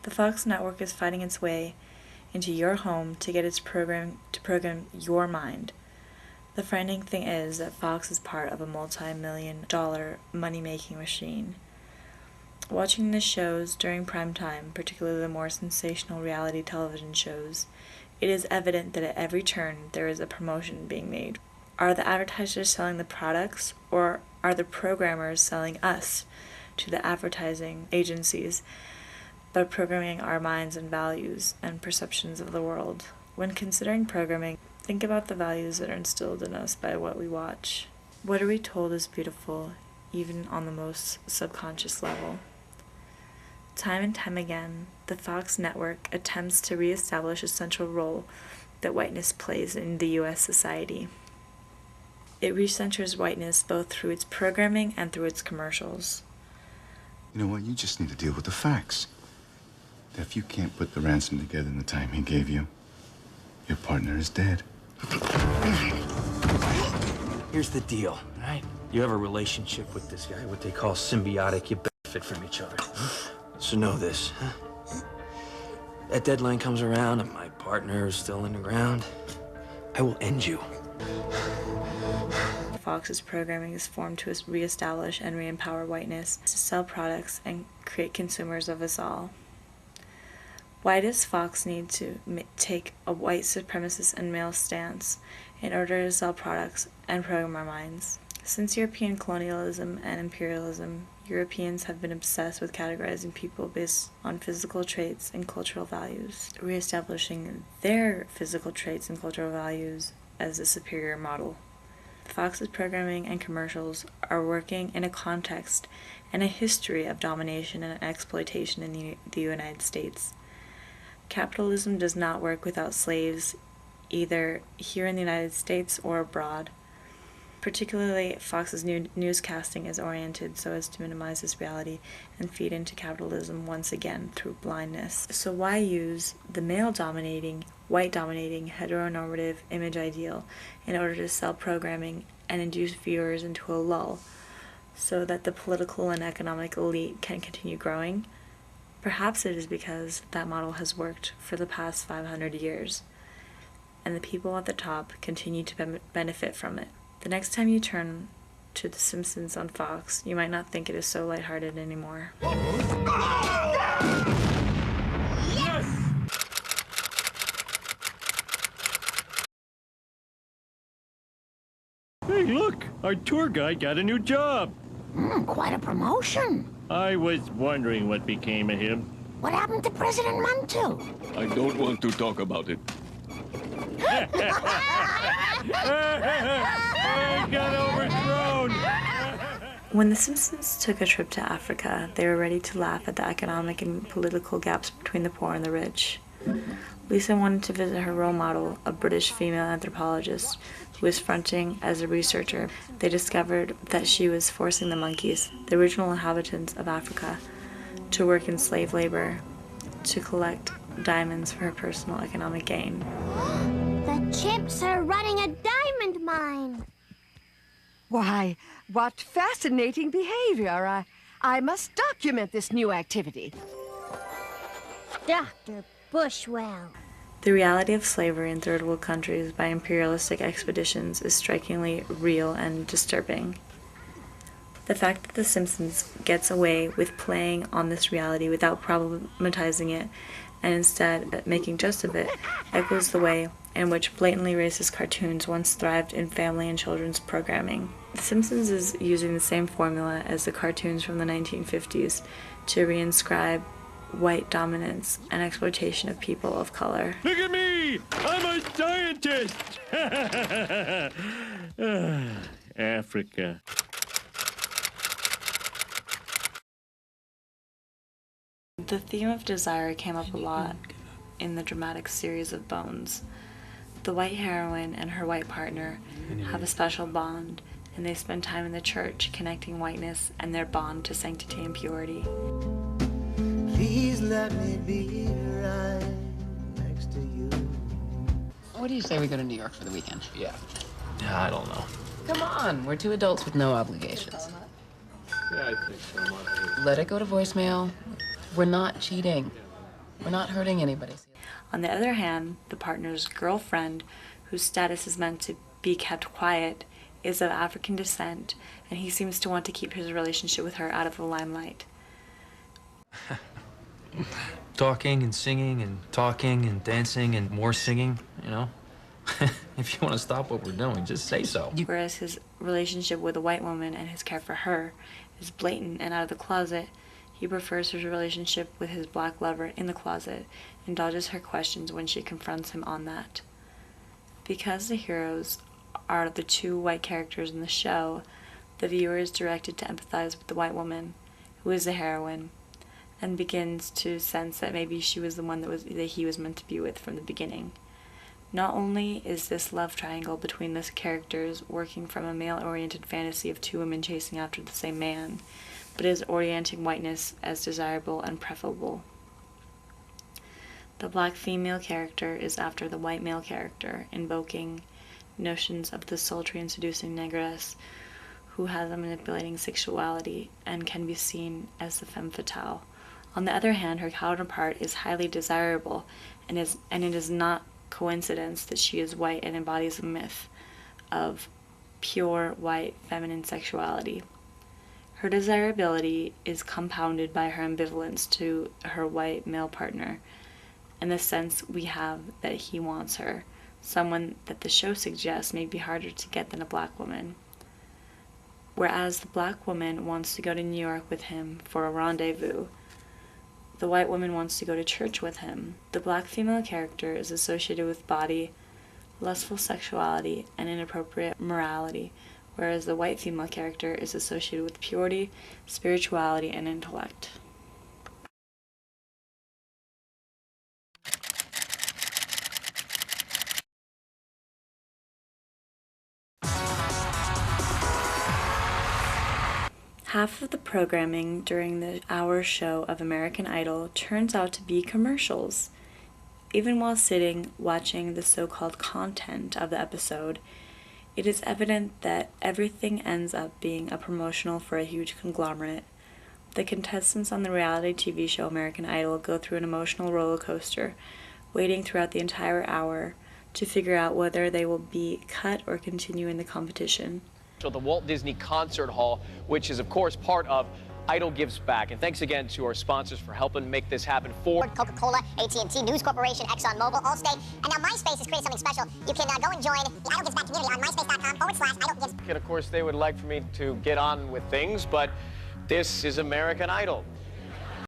The Fox network is fighting its way into your home to get its program to program your mind. The frightening thing is that Fox is part of a multi-million-dollar money-making machine. Watching the shows during prime time, particularly the more sensational reality television shows, it is evident that at every turn there is a promotion being made. Are the advertisers selling the products, or are the programmers selling us to the advertising agencies by programming our minds and values and perceptions of the world? When considering programming, think about the values that are instilled in us by what we watch. What are we told is beautiful, even on the most subconscious level? Time and time again, the Fox network attempts to reestablish a central role that whiteness plays in the U.S. society. It recenters whiteness both through its programming and through its commercials. You know what? You just need to deal with the facts. That if you can't put the ransom together in the time he gave you, your partner is dead. Here's the deal, all right? You have a relationship with this guy, what they call symbiotic. You benefit from each other. So know this, huh? That deadline comes around and my partner is still in the ground, I will end you. Fox's programming is formed to reestablish and re-empower whiteness, to sell products and create consumers of us all. Why does Fox need to take a white supremacist and male stance in order to sell products and program our minds? Since European colonialism and imperialism, Europeans have been obsessed with categorizing people based on physical traits and cultural values, reestablishing their physical traits and cultural values as a superior model. Fox's programming and commercials are working in a context and a history of domination and exploitation in the United States. Capitalism does not work without slaves, either here in the United States or abroad. Particularly, Fox's newscasting is oriented so as to minimize this reality and feed into capitalism once again through blindness. So why use the male-dominating, white-dominating, heteronormative image ideal in order to sell programming and induce viewers into a lull so that the political and economic elite can continue growing? Perhaps it is because that model has worked for the past 500 years, and the people at the top continue to benefit from it. The next time you turn to The Simpsons on Fox, you might not think it is so lighthearted anymore. Yes! Hey, look! Our tour guide got a new job. Quite a promotion. I was wondering what became of him. What happened to President Mantu? I don't want to talk about it. I got overthrown! When The Simpsons took a trip to Africa, they were ready to laugh at the economic and political gaps between the poor and the rich. Lisa wanted to visit her role model, a British female anthropologist who was fronting as a researcher. They discovered that she was forcing the monkeys, the original inhabitants of Africa, to work in slave labor to collect diamonds for her personal economic gain. The chimps are running a diamond mine. Why, what fascinating behavior. I must document this new activity. Dr. Bushwell. The reality of slavery in third world countries by imperialistic expeditions is strikingly real and disturbing. The fact that The Simpsons gets away with playing on this reality without problematizing it and instead making jest of it echoes the way in which blatantly racist cartoons once thrived in family and children's programming. The Simpsons is using the same formula as the cartoons from the 1950s to reinscribe white dominance and exploitation of people of color. Look at me! I'm a scientist! Africa. The theme of desire came up a lot in the dramatic series of Bones. The white heroine and her white partner have a special bond, and they spend time in the church connecting whiteness and their bond to sanctity and purity. Please let me be right next to you. What do you say we go to New York for the weekend? Yeah, I don't know. Come on, we're two adults with no obligations. Yeah, I think so. Let it go to voicemail. We're not cheating. We're not hurting anybody. On the other hand, the partner's girlfriend, whose status is meant to be kept quiet, is of African descent, and he seems to want to keep his relationship with her out of the limelight. Talking and singing and talking and dancing and more singing, you know? If you want to stop what we're doing, just say so. Whereas his relationship with a white woman and his care for her is blatant and out of the closet, he prefers his relationship with his black lover in the closet and dodges her questions when she confronts him on that. Because the heroes are the two white characters in the show, the viewer is directed to empathize with the white woman, who is the heroine, and begins to sense that maybe she was the one that he was meant to be with from the beginning. Not only is this love triangle between the characters working from a male-oriented fantasy of two women chasing after the same man, but is orienting whiteness as desirable and preferable. The black female character is after the white male character, invoking notions of the sultry and seducing negress who has a manipulating sexuality and can be seen as the femme fatale. On the other hand, her counterpart is highly desirable, and it is not coincidence that she is white and embodies a myth of pure white feminine sexuality. Her desirability is compounded by her ambivalence to her white male partner, and the sense we have that he wants her, someone that the show suggests may be harder to get than a black woman. Whereas the black woman wants to go to New York with him for a rendezvous, the white woman wants to go to church with him. The black female character is associated with body, lustful sexuality, and inappropriate morality, whereas the white female character is associated with purity, spirituality, and intellect. Half of the programming during the hour show of American Idol turns out to be commercials. Even while sitting watching the so-called content of the episode, it is evident that everything ends up being a promotional for a huge conglomerate. The contestants on the reality TV show American Idol go through an emotional roller coaster, waiting throughout the entire hour to figure out whether they will be cut or continue in the competition. At the Walt Disney Concert Hall, which is, of course, part of Idol Gives Back. And thanks again to our sponsors for helping make this happen. Ford, Coca-Cola, AT&T, News Corporation, ExxonMobil, Allstate. And now MySpace has created something special. You can go and join the Idol Gives Back community on myspace.com/Idol Gives. And of course, they would like for me to get on with things, but this is American Idol.